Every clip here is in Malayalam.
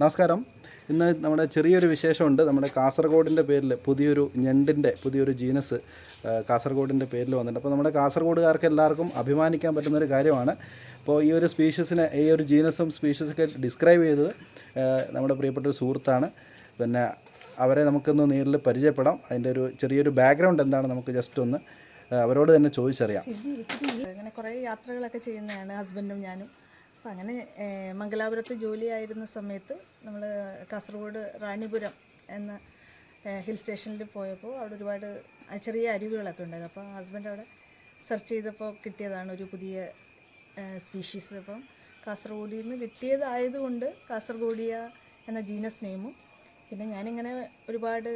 നമസ്കാരം. ഇന്ന് നമ്മുടെ ചെറിയൊരു വിശേഷമുണ്ട്. നമ്മുടെ കാസർഗോഡിൻ്റെ പേരിൽ പുതിയൊരു ഞണ്ടിൻ്റെ പുതിയൊരു ജീനസ് കാസർഗോഡിൻ്റെ പേരിൽ വന്നിട്ടുണ്ട്. അപ്പോൾ നമ്മുടെ കാസർഗോഡുകാർക്ക് എല്ലാവർക്കും അഭിമാനിക്കാൻ പറ്റുന്നൊരു കാര്യമാണ്. അപ്പോൾ ഈ ഒരു സ്പീഷീസിനെ, ഈ ഒരു ജീനസും സ്പീഷീസൊക്കെ ഡിസ്ക്രൈബ് ചെയ്തത് നമ്മുടെ പ്രിയപ്പെട്ട ഒരു സുഹൃത്താണ്. പിന്നെ അവരെ നമുക്കൊന്ന് നേരിൽ പരിചയപ്പെടാം. അതിൻ്റെ ഒരു ചെറിയൊരു ബാക്ക്ഗ്രൗണ്ട് എന്താണ് നമുക്ക് ജസ്റ്റ് ഒന്ന് അവരോട് തന്നെ ചോദിച്ചറിയാം. അങ്ങനെ കുറേ യാത്രകളൊക്കെ ചെയ്യുന്നതാണ് ഹസ്ബൻഡും ഞാനും. അപ്പം അങ്ങനെ മംഗലാപുരത്ത് ജോലിയായിരുന്ന സമയത്ത് നമ്മൾ കാസർഗോഡ് റാണിപുരം എന്ന ഹിൽ സ്റ്റേഷനിൽ പോയപ്പോൾ അവിടെ ഒരുപാട് ചെറിയ അരുവികളൊക്കെ ഉണ്ടായിരുന്നു. അപ്പോൾ ഹസ്ബൻഡ് അവിടെ സെർച്ച് ചെയ്തപ്പോൾ കിട്ടിയതാണ് ഒരു പുതിയ സ്പീഷീസ്. അപ്പം കാസർഗോഡിൽ നിന്ന് കിട്ടിയതായതുകൊണ്ട് കാസർഗോഡിയ എന്ന ജീനസ് നെയിമും, പിന്നെ ഞാനിങ്ങനെ ഒരുപാട്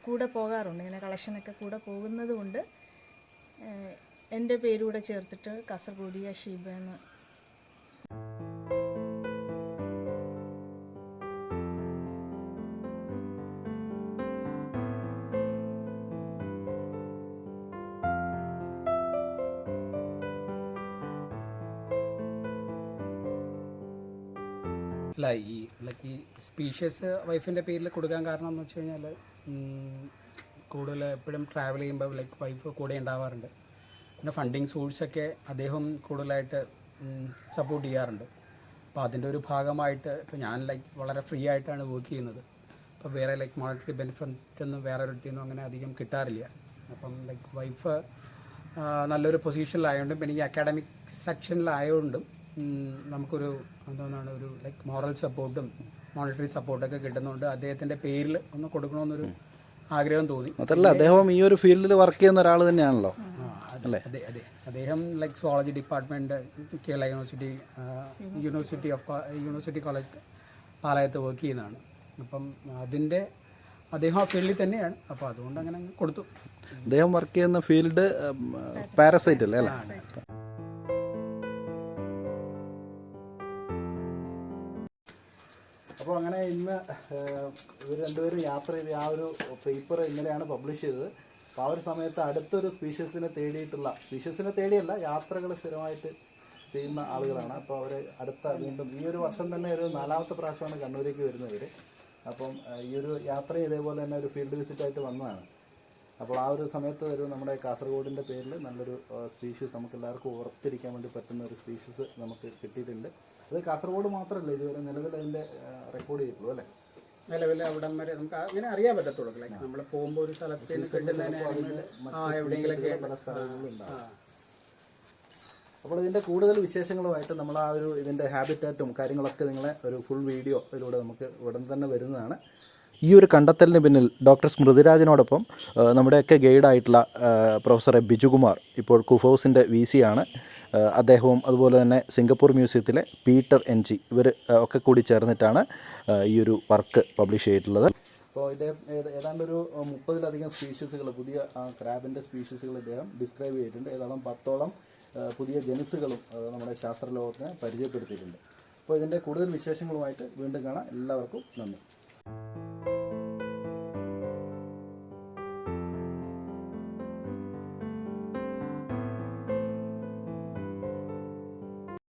കൂടെ പോകാറുണ്ട്, ഇങ്ങനെ കളക്ഷനൊക്കെ കൂടെ പോകുന്നത് കൊണ്ട് എൻ്റെ പേരൂടെ ചേർത്തിട്ട് കാസർഗോഡിയ ഷീബ എന്ന്. അല്ല, ഈ സ്പീഷ്യസ് വൈഫിൻ്റെ പേരിൽ കൊടുക്കാൻ കാരണം എന്ന് വെച്ച് കഴിഞ്ഞാൽ കൂടുതൽ എപ്പോഴും ട്രാവൽ ചെയ്യുമ്പോൾ വൈഫ് കൂടെ ഉണ്ടാവാറുണ്ട്. പിന്നെ ഫണ്ടിങ് സോഴ്സൊക്കെ അദ്ദേഹം കൂടുതലായിട്ട് സപ്പോർട്ട് ചെയ്യാറുണ്ട്. അപ്പോൾ അതിൻ്റെ ഒരു ഭാഗമായിട്ട് ഇപ്പോൾ ഞാൻ വളരെ ഫ്രീ ആയിട്ടാണ് വർക്ക് ചെയ്യുന്നത്. അപ്പോൾ വേറെ മോണിറ്ററി ബെനിഫിറ്റ് ഒന്നും വേറെ ഒരിടത്തുനിന്നും അങ്ങനെ അധികം കിട്ടാറില്ല. അപ്പം വൈഫ് നല്ലൊരു പൊസിഷനിലായതുകൊണ്ടും പിന്നെ ഈ അക്കാഡമിക് സെക്ഷനിലായതുകൊണ്ടും നമുക്കൊരു എന്താണ് ഒരു മോറൽ സപ്പോർട്ടും മോണിറ്ററി സപ്പോർട്ടൊക്കെ കിട്ടുന്നുണ്ട്. അദ്ദേഹത്തിൻ്റെ പേരിൽ ഒന്ന് കൊടുക്കണമെന്നൊരു ആഗ്രഹം തോന്നി. അതല്ല, അദ്ദേഹം ഈ ഒരു ഫീൽഡിൽ വർക്ക് ചെയ്യുന്ന ഒരാൾ തന്നെയാണല്ലോ. അതെ അതെ അതെ അദ്ദേഹം zoology department Kerala university college പാലായത്ത് വർക്ക് ചെയ്യുന്നതാണ്. അപ്പം അദ്ദേഹം ആ ഫീൽഡിൽ തന്നെയാണ്. അപ്പോൾ അതുകൊണ്ട് അങ്ങനെ കൊടുത്തു. അദ്ദേഹം വർക്ക് ചെയ്യുന്ന ഫീൽഡ് പാരസൈറ്റ് അല്ലേ? അപ്പോൾ അങ്ങനെ ഇന്ന് ഇവർ രണ്ടുപേരും യാത്ര ചെയ്ത് ആ ഒരു പേപ്പർ ഇന്നലെയാണ് പബ്ലിഷ് ചെയ്തത്. അപ്പോൾ ആ ഒരു സമയത്ത് അടുത്തൊരു സ്പീഷ്യസിനെ തേടിയല്ല, യാത്രകൾ സ്ഥിരമായിട്ട് ചെയ്യുന്ന ആളുകളാണ്. അപ്പോൾ അവർ വീണ്ടും ഈ ഒരു വർഷം തന്നെ ഒരു 4ാമത്തെ പ്രാവശ്യമാണ് കണ്ണൂരേക്ക് വരുന്നവർ. അപ്പം ഈ ഒരു യാത്ര ഇതേപോലെ തന്നെ ഒരു ഫീൽഡ് വിസിറ്റായിട്ട് വന്നതാണ്. അപ്പോൾ ആ ഒരു സമയത്ത് നമ്മുടെ കാസർഗോഡിൻ്റെ പേരിൽ നല്ലൊരു സ്പീഷീസ് നമുക്ക് എല്ലാവർക്കും ഓർത്തിരിക്കാൻ വേണ്ടി പറ്റുന്ന ഒരു സ്പീഷീസ് നമുക്ക് കിട്ടിയിട്ടുണ്ട്. അത് കാസർഗോഡ് മാത്രമല്ല, ഇതുവരെ നിലവിൽ അതിൻ്റെ റെക്കോർഡ് ചെയ്തിട്ടുള്ളൂ അല്ലേ? നിലവിൽ അവിടം വരെ നമുക്ക് അങ്ങനെ അറിയാൻ പറ്റത്തുള്ളൂ. നമ്മൾ പോകുമ്പോൾ ഒരു സ്ഥലത്ത് എവിടെയെങ്കിലൊക്കെ പല സ്ഥലങ്ങളിലുണ്ടാകും. അപ്പോൾ ഇതിൻ്റെ കൂടുതൽ വിശേഷങ്ങളുമായിട്ട് നമ്മൾ ആ ഒരു ഇതിൻ്റെ ഹാബിറ്റാറ്റും കാര്യങ്ങളൊക്കെ നിങ്ങളെ ഒരു ഫുൾ വീഡിയോ ഇതിലൂടെ നമുക്ക് ഉടൻ തന്നെ വരുന്നതാണ്. ഈ ഒരു കണ്ടെത്തലിന് പിന്നിൽ ഡോക്ടർ സ്മൃതിരാജിനോടൊപ്പം നമ്മുടെയൊക്കെ ഗൈഡായിട്ടുള്ള പ്രൊഫസർ ബിജുകുമാർ, ഇപ്പോൾ കുഫോസിൻ്റെ VC ആണ്. അദ്ദേഹവും അതുപോലെ തന്നെ സിംഗപ്പൂർ മ്യൂസിയത്തിലെ പീറ്റർ NG, ഇവർ ഒക്കെ കൂടി ചേർന്നിട്ടാണ് ഈ ഒരു വർക്ക് പബ്ലിഷ് ചെയ്തിട്ടുള്ളത്. അപ്പോൾ ഏതാണ്ടൊരു 30-ലധികം സ്പീഷീസുകൾ, പുതിയ ക്രാബിൻ്റെ സ്പീഷീസുകൾ ഇദ്ദേഹം ഡിസ്ക്രൈബ് ചെയ്തിട്ടുണ്ട്. ഏതാണ്ട് 10ഓളം പുതിയ ജനുസുകളും നമ്മുടെ ശാസ്ത്രലോകത്തിന് പരിചയപ്പെടുത്തിയിട്ടുണ്ട്. അപ്പോൾ ഇതിൻ്റെ കൂടുതൽ വിശേഷങ്ങളുമായിട്ട് വീണ്ടും കാണാം. എല്ലാവർക്കും നന്ദി.